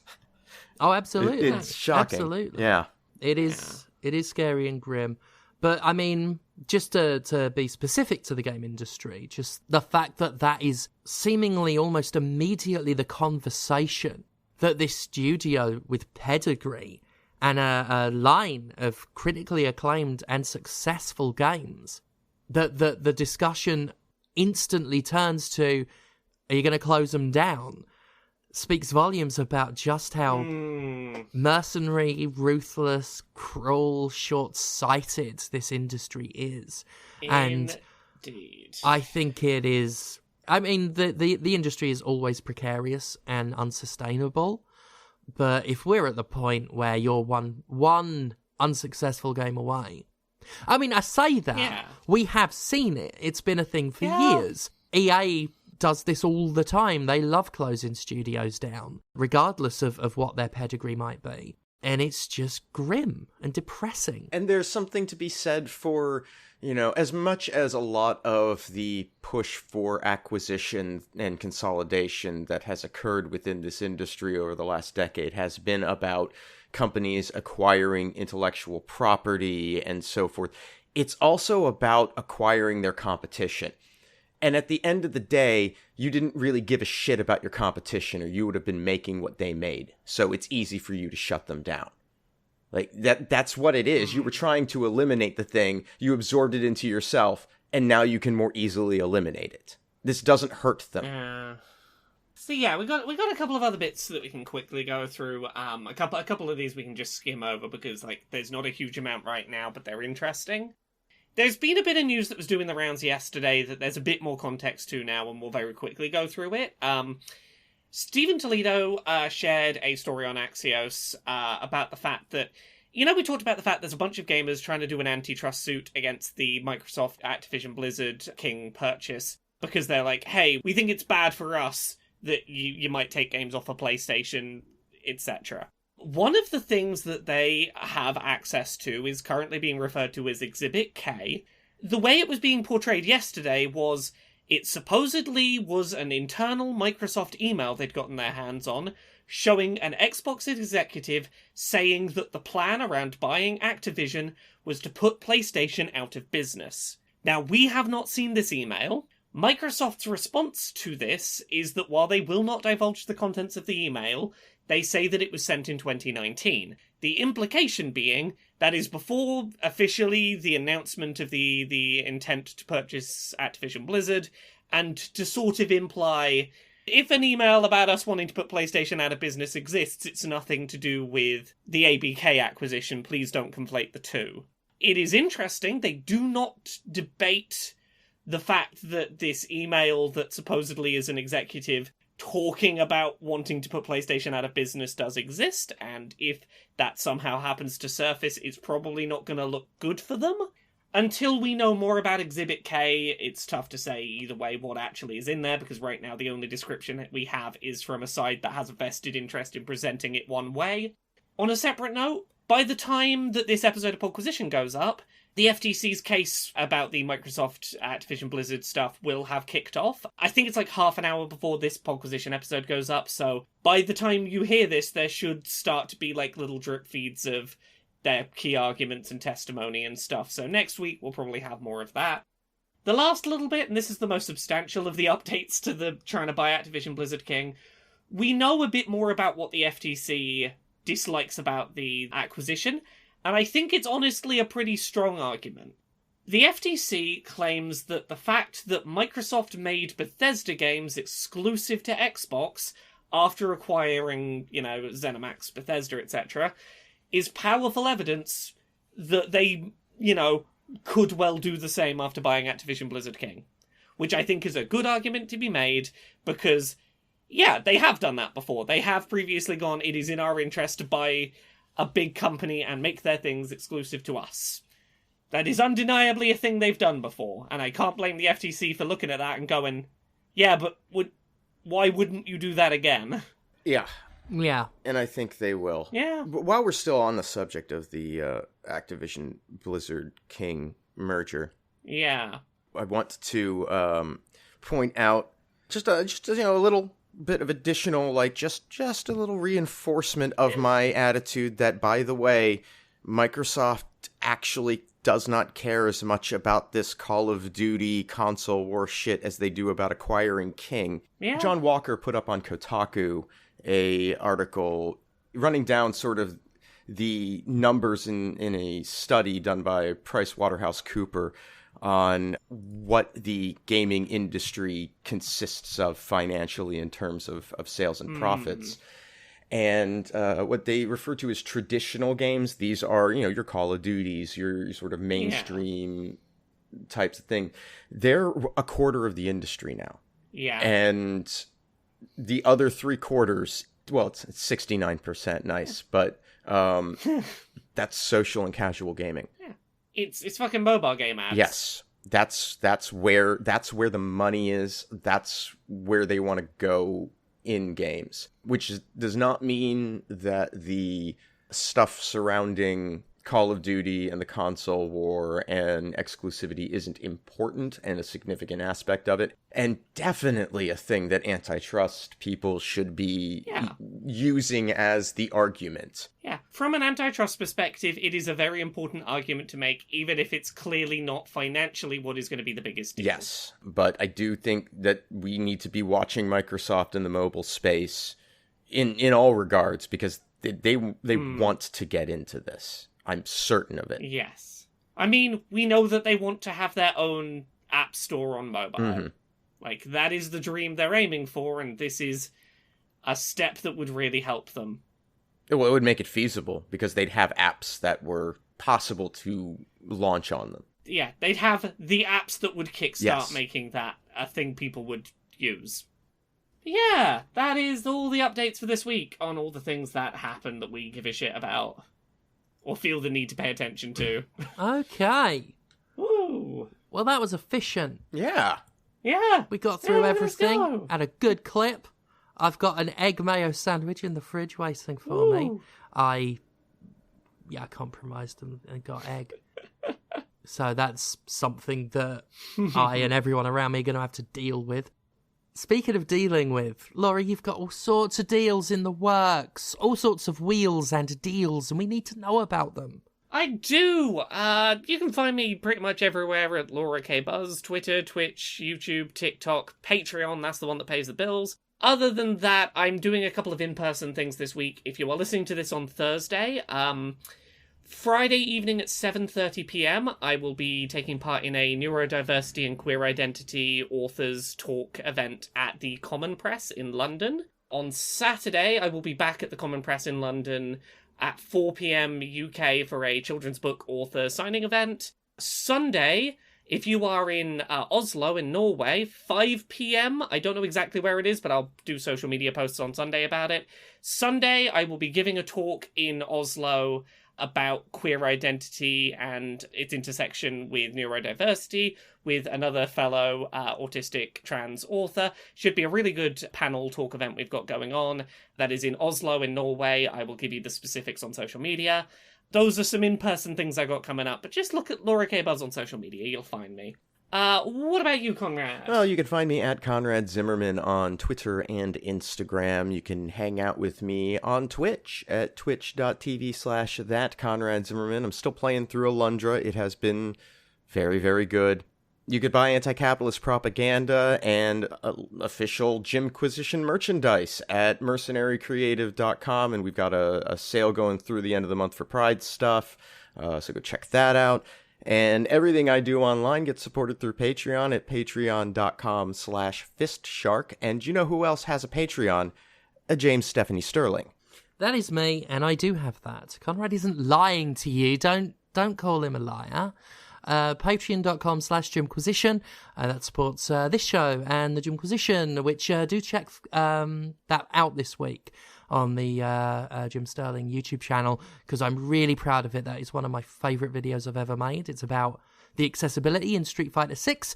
Oh, absolutely. It's shocking. Absolutely. Yeah. It is scary and grim. But, I mean, just to be specific to the game industry, just the fact that is seemingly almost immediately the conversation that this studio with pedigree and a line of critically acclaimed and successful games, that the discussion instantly turns to, are you going to close them down? Speaks volumes about just how mercenary, ruthless, cruel, short-sighted this industry is. And I think it is. I mean, the industry is always precarious and unsustainable. But if we're at the point where you're one unsuccessful game away, I mean, I say that we have seen it. It's been a thing for years. EA does this all the time. They love closing studios down, regardless of what their pedigree might be. And it's just grim and depressing. And there's something to be said for, as much as a lot of the push for acquisition and consolidation that has occurred within this industry over the last decade has been about companies acquiring intellectual property and so forth. It's also about acquiring their competition. And at the end of the day, you didn't really give a shit about your competition, or you would have been making what they made. So it's easy for you to shut them down. That's what it is. You were trying to eliminate the thing, you absorbed it into yourself, and now you can more easily eliminate it. This doesn't hurt them. So yeah, we got a couple of other bits that we can quickly go through. A couple of these we can just skim over because there's not a huge amount right now, but they're interesting. There's been a bit of news that was doing the rounds yesterday that there's a bit more context to now, and we'll very quickly go through it. Stephen Toledo shared a story on Axios about the fact that, we talked about the fact there's a bunch of gamers trying to do an antitrust suit against the Microsoft Activision Blizzard King purchase because they're like, hey, we think it's bad for us that you might take games off of PlayStation, etc. One of the things that they have access to is currently being referred to as Exhibit K. The way it was being portrayed yesterday was it supposedly was an internal Microsoft email they'd gotten their hands on, showing an Xbox executive saying that the plan around buying Activision was to put PlayStation out of business. Now, we have not seen this email. Microsoft's response to this is that while they will not divulge the contents of the email, they say that it was sent in 2019. The implication being that is before officially the announcement of the intent to purchase Activision Blizzard, and to sort of imply, if an email about us wanting to put PlayStation out of business exists, it's nothing to do with the ABK acquisition. Please don't conflate the two. It is interesting, they do not debate the fact that this email that supposedly is an executive talking about wanting to put PlayStation out of business does exist, and if that somehow happens to surface, it's probably not going to look good for them. Until we know more about Exhibit K, it's tough to say either way what actually is in there, because right now the only description we have is from a side that has a vested interest in presenting it one way. On a separate note, by the time that this episode of Podquisition goes up, the FTC's case about the Microsoft Activision Blizzard stuff will have kicked off. I think it's like half an hour before this Podquisition episode goes up, so by the time you hear this, there should start to be like little drip feeds of their key arguments and testimony and stuff, so next week we'll probably have more of that. The last little bit, and this is the most substantial of the updates to the trying to buy Activision Blizzard King, we know a bit more about what the FTC dislikes about the acquisition, and I think it's honestly a pretty strong argument. The FTC claims that the fact that Microsoft made Bethesda games exclusive to Xbox after acquiring, ZeniMax, Bethesda, etc., is powerful evidence that they, could well do the same after buying Activision Blizzard King. Which I think is a good argument to be made, because, yeah, they have done that before. They have previously gone, it is in our interest to buy a big company and make their things exclusive to us. That is undeniably a thing they've done before, and I can't blame the FTC for looking at that and going, yeah, but why wouldn't you do that again? Yeah. Yeah. And I think they will. Yeah. But while we're still on the subject of the Activision Blizzard King merger, yeah, I want to point out just a little bit of additional, just a little reinforcement of my attitude that, by the way, Microsoft actually does not care as much about this Call of Duty console war shit as they do about acquiring King. Yeah. John Walker put up on Kotaku a article running down sort of the numbers in a study done by PricewaterhouseCoopers on what the gaming industry consists of financially in terms of sales and profits. And what they refer to as traditional games, these are, your Call of Duties, your sort of mainstream types of thing. They're a quarter of the industry now. Yeah. And the other 3/4, well, it's 69%, nice, but that's social and casual gaming. Yeah. It's fucking mobile game ads. Yes. That's where the money is. That's where they want to go in games, which does not mean that the stuff surrounding Call of Duty and the console war and exclusivity isn't important and a significant aspect of it, and definitely a thing that antitrust people should be using as the argument. Yeah, from an antitrust perspective, it is a very important argument to make, even if it's clearly not financially what is going to be the biggest deal. Yes, but I do think that we need to be watching Microsoft in the mobile space in all regards, because they want to get into this. I'm certain of it. Yes. I mean, we know that they want to have their own app store on mobile. Mm-hmm. That is the dream they're aiming for, and this is a step that would really help them. Well, it would make it feasible, because they'd have apps that were possible to launch on them. Yeah, they'd have the apps that would kickstart making that a thing people would use. But yeah, that is all the updates for this week on all the things that happen that we give a shit about. Or feel the need to pay attention to. Okay. Woo. Well, that was efficient. Yeah. Yeah. We got through everything at a good clip. I've got an egg mayo sandwich in the fridge waiting for me. I compromised and got egg. So that's something that I and everyone around me are going to have to deal with. Speaking of dealing with, Laurie, you've got all sorts of deals in the works, all sorts of wheels and deals, and we need to know about them. I do. You can find me pretty much everywhere at Laura K. Buzz, Twitter, Twitch, YouTube, TikTok, Patreon, that's the one that pays the bills. Other than that, I'm doing a couple of in-person things this week. If you are listening to this on Thursday, Friday evening at 7:30 p.m, I will be taking part in a neurodiversity and queer identity authors talk event at the Common Press in London. On Saturday, I will be back at the Common Press in London at 4 p.m. UK for a children's book author signing event. Sunday, if you are in Oslo in Norway, 5 p.m, I don't know exactly where it is, but I'll do social media posts on Sunday about it. Sunday, I will be giving a talk in Oslo about queer identity and its intersection with neurodiversity with another fellow autistic trans author. Should be a really good panel talk event we've got going on. That is in Oslo in Norway. I will give you the specifics on social media. Those are some in-person things I got coming up, but just look at Laura K. Buzz on social media. You'll find me. What about you, Conrad? Well, you can find me at Conrad Zimmerman on Twitter and Instagram. You can hang out with me on Twitch at twitch.tv/thatconradzimmerman. I'm still playing through Alundra. It has been very, very good. You could buy anti-capitalist propaganda and official Jimquisition merchandise at mercenarycreative.com, and we've got a sale going through the end of the month for Pride stuff, so go check that out. And everything I do online gets supported through Patreon at patreon.com/fistshark. And you know who else has a Patreon? James Stephanie Sterling. That is me, and I do have that. Conrad isn't lying to you. Don't call him a liar. Patreon.com/Jimquisition. That supports this show and the Jimquisition, which do check that out this week on the Jim Sterling YouTube channel, because I'm really proud of it. That is one of my favourite videos I've ever made. It's about the accessibility in Street Fighter 6.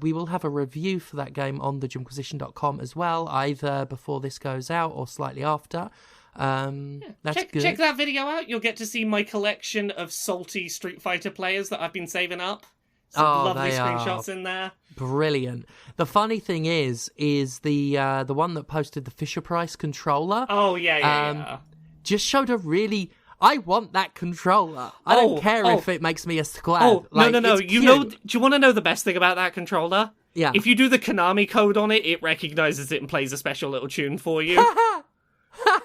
We will have a review for that game on the Jimquisition.com as well, either before this goes out or slightly after. That's good. Check that video out. You'll get to see my collection of salty Street Fighter players that I've been saving up. Some lovely screenshots in there. Brilliant. The funny thing is the one that posted the Fisher Price controller. Oh yeah. Just showed a really. I want that controller. I don't care if it makes me a squad. Oh no. Do you want to know the best thing about that controller? Yeah. If you do the Konami code on it, it recognizes it and plays a special little tune for you.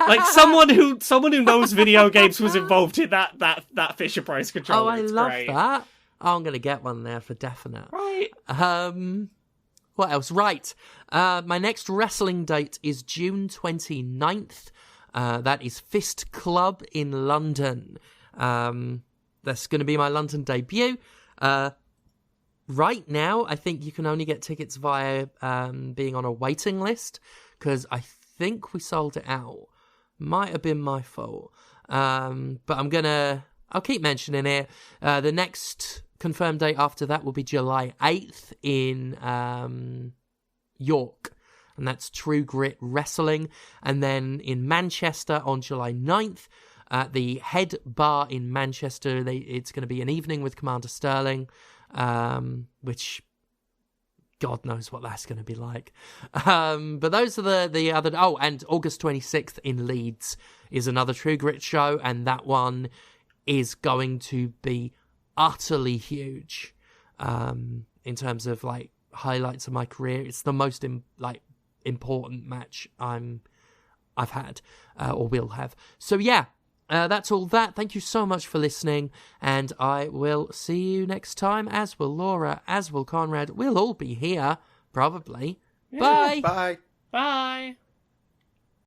Like someone who knows video games was involved in that Fisher Price controller. Oh, I love that. Oh, I'm going to get one there for definite. Right. What else? Right. My next wrestling date is June 29th. That is Fist Club in London. That's going to be my London debut. Right now, I think you can only get tickets via being on a waiting list, because I think we sold it out. Might have been my fault. But I'll keep mentioning it. The next confirmed date after that will be July 8th in York. And that's True Grit Wrestling. And then in Manchester on July 9th, at the Head Bar in Manchester, it's going to be an evening with Commander Sterling, which God knows what that's going to be like. But those are the other... Oh, and August 26th in Leeds is another True Grit show, and that one is going to be utterly huge in terms of like highlights of my career. It's the most important match I've had or will have. So yeah, that's all that. Thank you so much for listening, and I will see you next time, as will Laura, as will Conrad. We'll all be here, probably. Yeah. Bye. Bye. Bye.